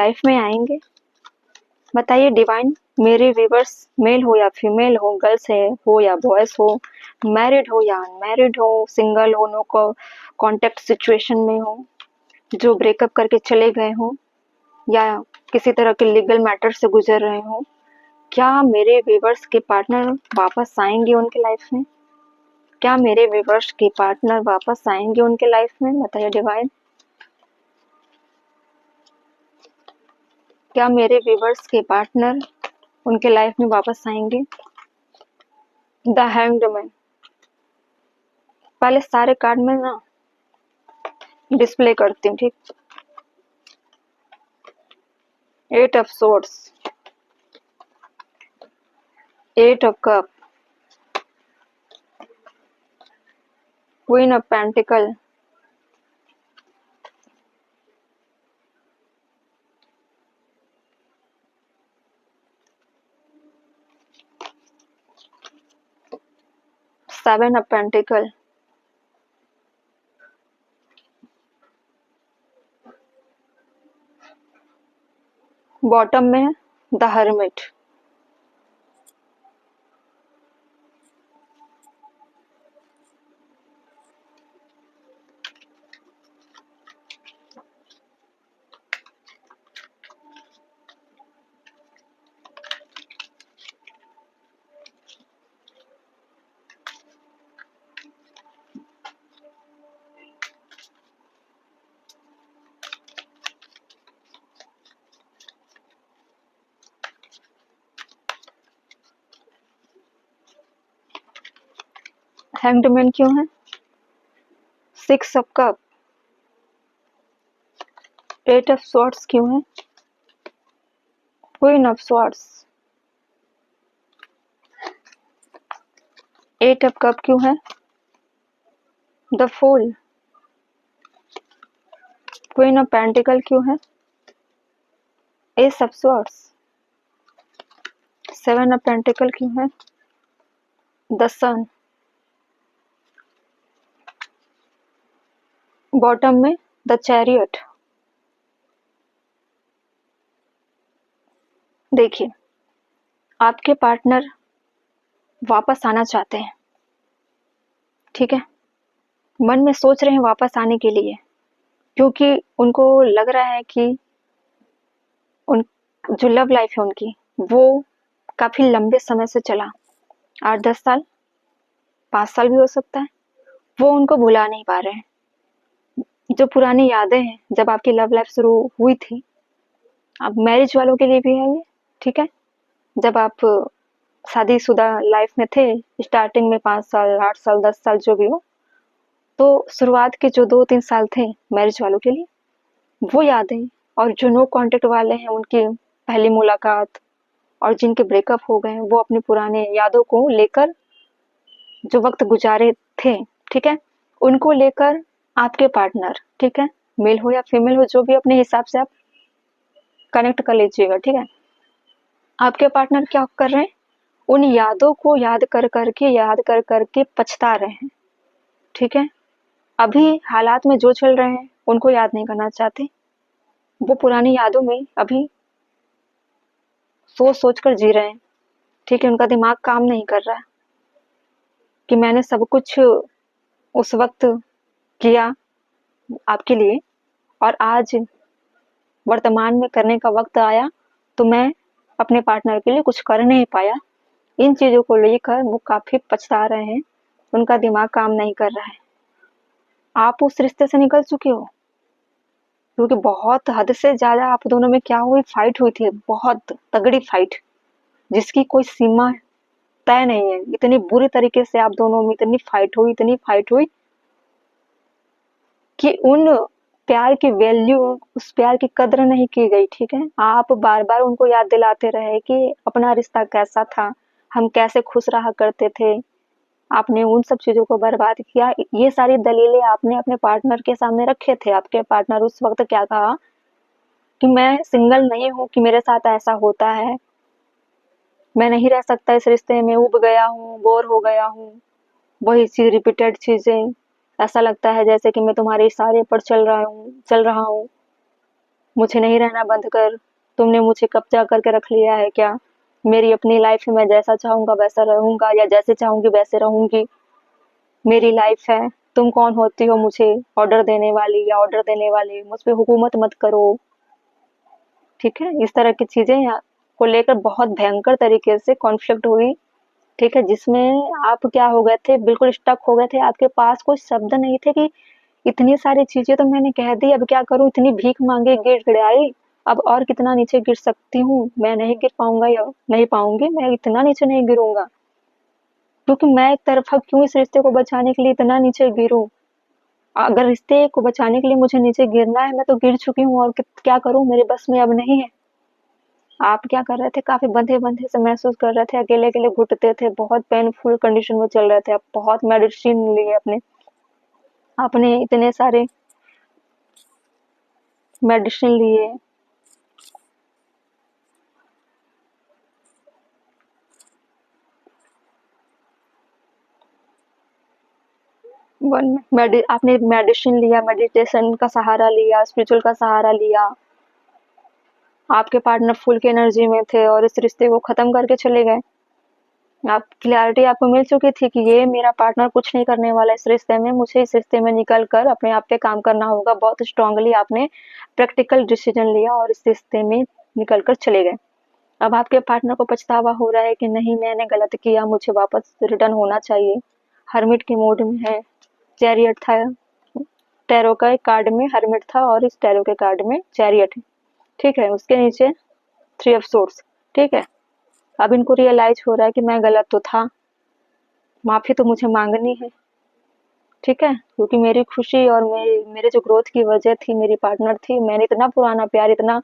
Life में आएंगे? बताइए डिवाइन। मेरे व्यूवर्स मेल हो या फीमेल हो, गर्ल्स है हो या बॉयज हो, मैरिड हो या अनमैरिड हो, सिंगल हो, नो कॉन्टेक्ट सिचुएशन में हो, जो ब्रेकअप करके चले गए हो या किसी तरह के लीगल मैटर से गुजर रहे हो, क्या मेरे व्यूवर्स के पार्टनर वापस आएंगे उनके लाइफ में? क्या मेरे व्यूवर्स के पार्टनर वापस आएंगे उनके लाइफ में? बताइए डिवाइन। क्या मेरे व्यूवर्स के पार्टनर उनके लाइफ में वापस आएंगे? The hanged man. पहले सारे कार्ड में ना डिस्प्ले करती हूँ, ठीक। 8 of swords, 8 of cup, queen of pentacle, seven of pentacle, bottom में द हर्मिट। हैंग्ड मैन क्यों है? 6 ऑफ कप, 8 ऑफ स्वॉर्ड्स क्यों है? Queen of swords, 8 of cup क्यों है? The fool, queen of pentacle क्यों है? Ace of swords, 7 of pentacle क्यों है? द सन, बॉटम में द चैरियट। देखिए, आपके पार्टनर वापस आना चाहते हैं, ठीक है। मन में सोच रहे हैं वापस आने के लिए, क्योंकि उनको लग रहा है कि उन जो लव लाइफ है उनकी, वो काफी लंबे समय से चला, 8-10 साल, 5 साल भी हो सकता है। वो उनको भुला नहीं पा रहे हैं। जो पुरानी यादें हैं जब आपकी लव लाइफ शुरू हुई थी, अब मैरिज वालों के लिए भी है ये, ठीक है। जब आप शादीशुदा लाइफ में थे, स्टार्टिंग में 5 साल, 8 साल, 10 साल जो भी हो, तो शुरुआत के जो 2-3 साल थे मैरिज वालों के लिए, वो यादें, और जो नो कांटेक्ट वाले हैं उनकी पहली मुलाकात, और जिनके ब्रेकअप हो गए हैं, वो अपने पुराने यादों को लेकर जो वक्त गुजारे थे, ठीक है, उनको लेकर आपके पार्टनर, ठीक है, मेल हो या फीमेल हो, जो भी अपने हिसाब से आप कनेक्ट कर लीजिएगा, ठीक है। आपके पार्टनर क्या कर रहे हैं? उन यादों को याद कर करके पछता रहे हैं, ठीक है। अभी हालात में जो चल रहे हैं उनको याद नहीं करना चाहते। वो पुरानी यादों में अभी सोच कर जी रहे हैं, ठीक है। उनका दिमाग काम नहीं कर रहा है कि मैंने सब कुछ उस वक्त किया आपके लिए, और आज वर्तमान में करने का वक्त आया तो मैं अपने पार्टनर के लिए कुछ कर नहीं पाया। इन चीजों को लेकर वो काफी पछता रहे हैं, उनका दिमाग काम नहीं कर रहा है। आप उस रिश्ते से निकल चुके हो, क्योंकि बहुत हद से ज्यादा आप दोनों में क्या हुई, फाइट हुई थी, बहुत तगड़ी फाइट, जिसकी कोई सीमा तय नहीं है। इतनी बुरी तरीके से आप दोनों में इतनी फाइट हुई कि उन प्यार की वैल्यू, उस प्यार की कद्र नहीं की गई, ठीक है। आप बार बार उनको याद दिलाते रहे कि अपना रिश्ता कैसा था, हम कैसे खुश रहा करते थे। आपने उन सब चीजों को बर्बाद किया। ये सारी दलीलें आपने अपने पार्टनर के सामने रखे थे। आपके पार्टनर उस वक्त क्या कहा कि मैं सिंगल नहीं हूँ कि मेरे साथ ऐसा होता है, मैं नहीं रह सकता इस रिश्ते में, उब गया हूँ, बोर हो गया हूँ, वही चीज, रिपीटेड चीजें, ऐसा लगता है जैसे कि मैं तुम्हारे इशारे पर चल रहा हूँ। मुझे नहीं रहना बंद कर, तुमने मुझे कब्जा करके रख लिया है क्या? मेरी अपनी लाइफ है, मैं जैसा चाहूंगा वैसा रहूंगा या जैसे चाहूंगी वैसे रहूंगी, मेरी लाइफ है। तुम कौन होती हो मुझे ऑर्डर देने वाली या ऑर्डर देने वाली? मुझ पे हुकूमत मत करो। ठीक है, इस तरह की चीजें को लेकर बहुत भयंकर तरीके से कॉन्फ्लिक्ट हुई। ठीक है, जिसमें आप क्या हो गए थे, बिल्कुल स्टक हो गए थे, आपके पास कोई शब्द नहीं थे कि इतनी सारी चीजें तो मैंने कह दी, अब क्या करूं? इतनी भीख मांगे गिड़ गिड़ाई, अब और कितना नीचे गिर सकती हूँ? मैं नहीं गिर पाऊंगा या नहीं पाऊंगी, मैं इतना नीचे नहीं गिरूंगा, क्योंकि मैं एक तरफा क्यों इस रिश्ते को बचाने के लिए इतना नीचे गिरूं? अगर रिश्ते को बचाने के लिए मुझे नीचे गिरना है, मैं तो गिर चुकी हूँ, और क्या करूं? मेरे बस में अब नहीं है। आप क्या कर रहे थे? काफी बंधे बंधे से महसूस कर रहे थे, अकेले अकेले घुटते थे, बहुत पेनफुल कंडीशन में चल रहे थे, आप बहुत मेडिसिन लिए अपने, आपने इतने सारे मेडिसिन लिए। आपने मेडिसिन लिया, मेडिटेशन का सहारा लिया, स्पिरिचुअल का सहारा लिया, आपके पार्टनर फुल की एनर्जी में थे और इस रिश्ते को खत्म करके चले गए। आप क्लैरिटी आपको मिल चुकी थी कि ये मेरा पार्टनर कुछ नहीं करने वाला इस रिश्ते में, मुझे इस रिश्ते में निकल कर अपने आप पे काम करना होगा। बहुत स्ट्रांगली आपने प्रैक्टिकल डिसीजन लिया और इस रिश्ते में निकल कर चले गए। अब आपके पार्टनर को पछतावा हो रहा है कि नहीं, मैंने गलत किया, मुझे वापस रिटर्न होना चाहिए। हर्मिट के मोड में है, चैरियट था, टैरो का एक कार्ड में हर्मिट था और इस टैरो के कार्ड में चैरियट है। ठीक है, उसके नीचे 3 ऑफ सोर्ड्स। ठीक है, अब इनको रियलाइज हो रहा है कि मैं गलत तो था, माफी तो मुझे मांगनी है। ठीक है, क्योंकि मेरी खुशी और मेरे जो ग्रोथ की वजह थी मेरी पार्टनर थी, मैंने इतना पुराना प्यार, इतना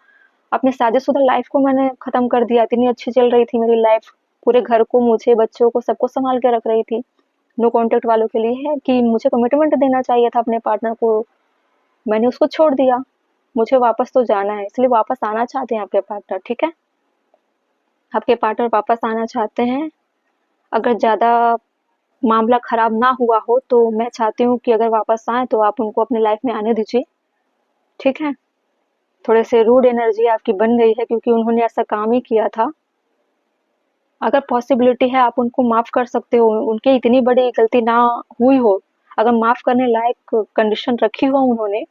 अपनी शादीशुदा लाइफ को मैंने खत्म कर दिया, इतनी अच्छी चल रही थी मेरी लाइफ, पूरे घर को, मुझे, बच्चों को, सबको संभाल के रख रही थी। नो कॉन्टेक्ट वालों के लिए है कि मुझे कमिटमेंट देना चाहिए था अपने पार्टनर को, मैंने उसको छोड़ दिया, मुझे वापस तो जाना है, इसलिए वापस आना चाहते हैं आपके पार्टनर। ठीक है, आपके पार्टनर वापस आना चाहते हैं। अगर ज़्यादा मामला खराब ना हुआ हो तो मैं चाहती हूँ कि अगर वापस आए तो आप उनको अपने लाइफ में आने दीजिए। ठीक है, थोड़े से रूड एनर्जी आपकी बन गई है क्योंकि उन्होंने ऐसा काम ही किया था। अगर पॉसिबिलिटी है आप उनको माफ़ कर सकते हो, उनकी इतनी बड़ी गलती ना हुई हो, अगर माफ़ करने लायक कंडीशन रखी हो उन्होंने,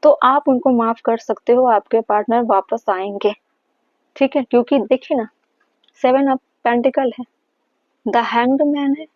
तो आप उनको माफ़ कर सकते हो, आपके पार्टनर वापस आएंगे। ठीक है, क्योंकि देखिए ना, 7 ऑफ पेंटिकल है, द हैंग्ड मैन है,